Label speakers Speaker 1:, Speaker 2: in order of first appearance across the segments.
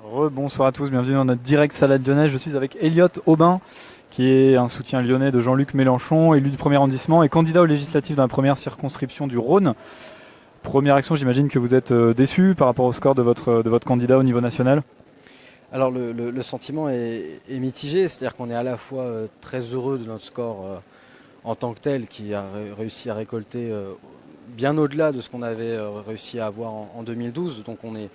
Speaker 1: Bonsoir à tous, bienvenue dans notre direct Salade Lyonnaise. Je suis avec Elliot Aubin, qui est un soutien lyonnais de Jean-Luc Mélenchon, élu du premier arrondissement et candidat aux législatives dans la première circonscription du Rhône. Première action, j'imagine que vous êtes déçu par rapport au score de votre candidat au niveau national.
Speaker 2: Alors le sentiment est mitigé, c'est-à-dire qu'on est à la fois très heureux de notre score en tant que tel, qui a réussi à récolter bien au-delà de ce qu'on avait réussi à avoir en 2012. Donc on est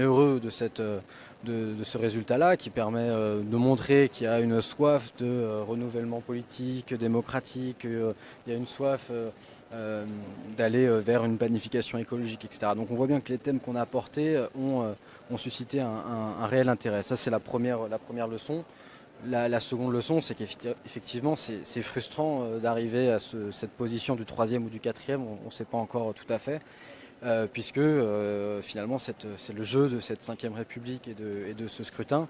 Speaker 2: heureux de ce résultat-là qui permet de montrer qu'il y a une soif de renouvellement politique, démocratique, il y a une soif d'aller vers une planification écologique, etc. Donc on voit bien que les thèmes qu'on a apportés ont suscité un réel intérêt. Ça, c'est la première leçon. La seconde leçon, c'est qu'effectivement, c'est frustrant d'arriver à cette position du troisième ou du quatrième, on ne sait pas encore tout à fait, puisque finalement, c'est le jeu de cette 5e République et de ce scrutin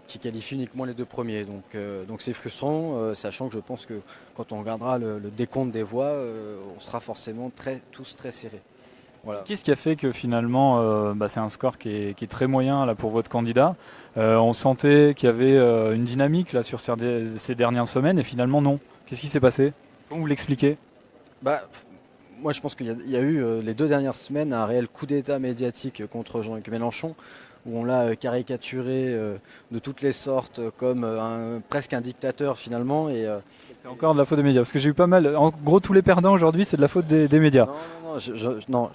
Speaker 2: qui qualifie uniquement les deux premiers. Donc c'est frustrant, sachant que je pense que quand on regardera le décompte des voix, on sera forcément tous très serrés. Voilà.
Speaker 1: Qu'est-ce qui a fait que finalement, c'est un score qui est très moyen là, pour votre candidat. On sentait qu'il y avait une dynamique là, sur ces dernières semaines et finalement non. Qu'est-ce qui s'est passé? Comment vous l'expliquez?
Speaker 2: Moi, je pense qu'il y a eu les 2 dernières semaines un réel coup d'état médiatique contre Jean-Luc Mélenchon, où on l'a caricaturé de toutes les sortes comme presque un dictateur finalement.
Speaker 1: C'est encore de la faute des médias, parce que j'ai eu pas mal. En gros, tous les perdants aujourd'hui, c'est de la faute des médias.
Speaker 2: Non,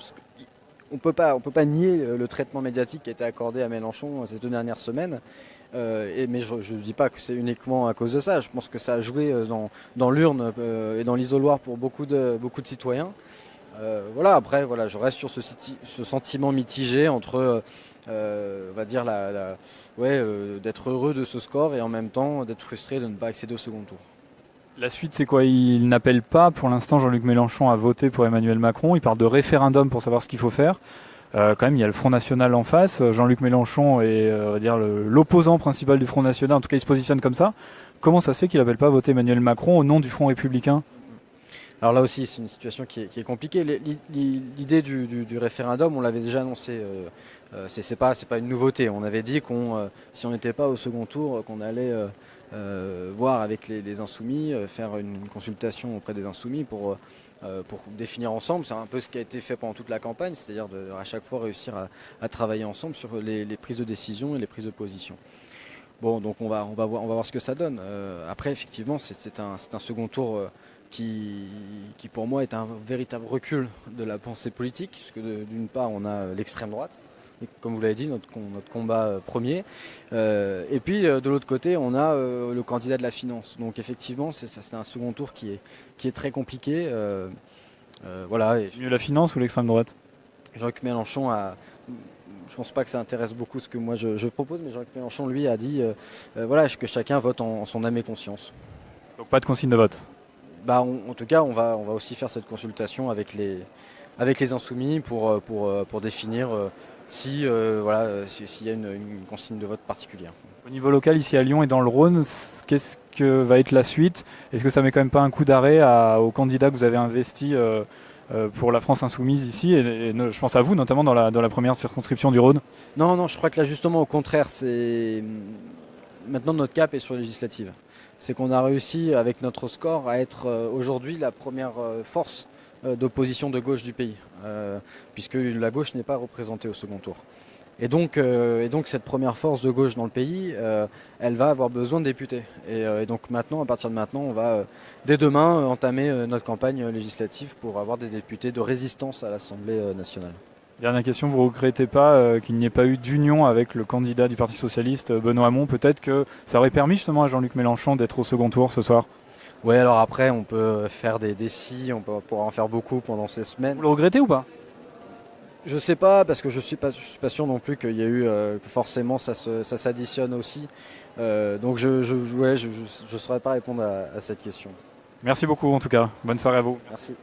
Speaker 2: on peut pas nier le traitement médiatique qui a été accordé à Mélenchon ces 2 dernières semaines. Mais je ne dis pas que c'est uniquement à cause de ça. Je pense que ça a joué dans l'urne et dans l'isoloir pour beaucoup de citoyens. Après, je reste sur ce sentiment mitigé entre, on va dire, d'être heureux de ce score et en même temps d'être frustré de ne pas accéder au second tour.
Speaker 1: La suite, c'est quoi? Il n'appelle pas pour l'instant Jean-Luc Mélenchon à voter pour Emmanuel Macron. Il parle de référendum pour savoir ce qu'il faut faire. Quand même, il y a le Front National en face. Jean-Luc Mélenchon est, on va dire, l'opposant principal du Front National. En tout cas, il se positionne comme ça. Comment ça se fait qu'il n'appelle pas à voter Emmanuel Macron au nom du Front républicain?
Speaker 2: Alors là aussi, c'est une situation qui est compliquée. L'idée du référendum, on l'avait déjà annoncé. C'est pas une nouveauté. On avait dit si on n'était pas au second tour, qu'on allait voir avec les insoumis, faire une consultation auprès des insoumis pour définir ensemble. C'est un peu ce qui a été fait pendant toute la campagne, c'est-à-dire à chaque fois réussir à travailler ensemble sur les prises de décision et les prises de position. Bon, donc on va voir ce que ça donne. Après, effectivement, c'est un second tour qui pour moi est un véritable recul de la pensée politique, puisque d'une part on a l'extrême droite, comme vous l'avez dit, notre combat premier, et puis de l'autre côté on a le candidat de la finance. Donc effectivement c'est un second tour qui est très compliqué. Voilà.
Speaker 1: Mieux la finance ou l'extrême droite?
Speaker 2: Jean-Luc Mélenchon je pense pas que ça intéresse beaucoup ce que moi je propose, mais Jean-Luc Mélenchon lui a dit que chacun vote en son âme et conscience.
Speaker 1: Donc pas de consigne de vote?
Speaker 2: En tout cas, on va aussi faire cette consultation avec les insoumis pour définir s'il y a une consigne de vote particulière.
Speaker 1: Au niveau local, ici à Lyon et dans le Rhône, qu'est-ce que va être la suite? Est-ce que ça met quand même pas un coup d'arrêt aux candidats que vous avez investis pour la France insoumise ici et je pense à vous, notamment dans la première circonscription du Rhône?
Speaker 2: Non, je crois que là justement au contraire, maintenant notre cap est sur les législatives. C'est qu'on a réussi avec notre score à être aujourd'hui la première force d'opposition de gauche du pays, puisque la gauche n'est pas représentée au second tour. Et donc cette première force de gauche dans le pays, elle va avoir besoin de députés. Et donc maintenant, à partir de maintenant, on va dès demain entamer notre campagne législative pour avoir des députés de résistance à l'Assemblée nationale.
Speaker 1: Dernière question, vous ne regrettez pas qu'il n'y ait pas eu d'union avec le candidat du Parti Socialiste, Benoît Hamon? Peut-être que ça aurait permis justement à Jean-Luc Mélenchon d'être au second tour ce soir.
Speaker 2: Oui, alors après, on peut faire des décis, on pourra en faire beaucoup pendant ces semaines.
Speaker 1: Vous le regrettez ou pas?
Speaker 2: Je sais pas, parce que je suis pas sûr non plus qu'il y a eu, que forcément ça s'additionne aussi. Donc je saurais pas répondre à cette question.
Speaker 1: Merci beaucoup en tout cas. Bonne soirée à vous.
Speaker 2: Merci.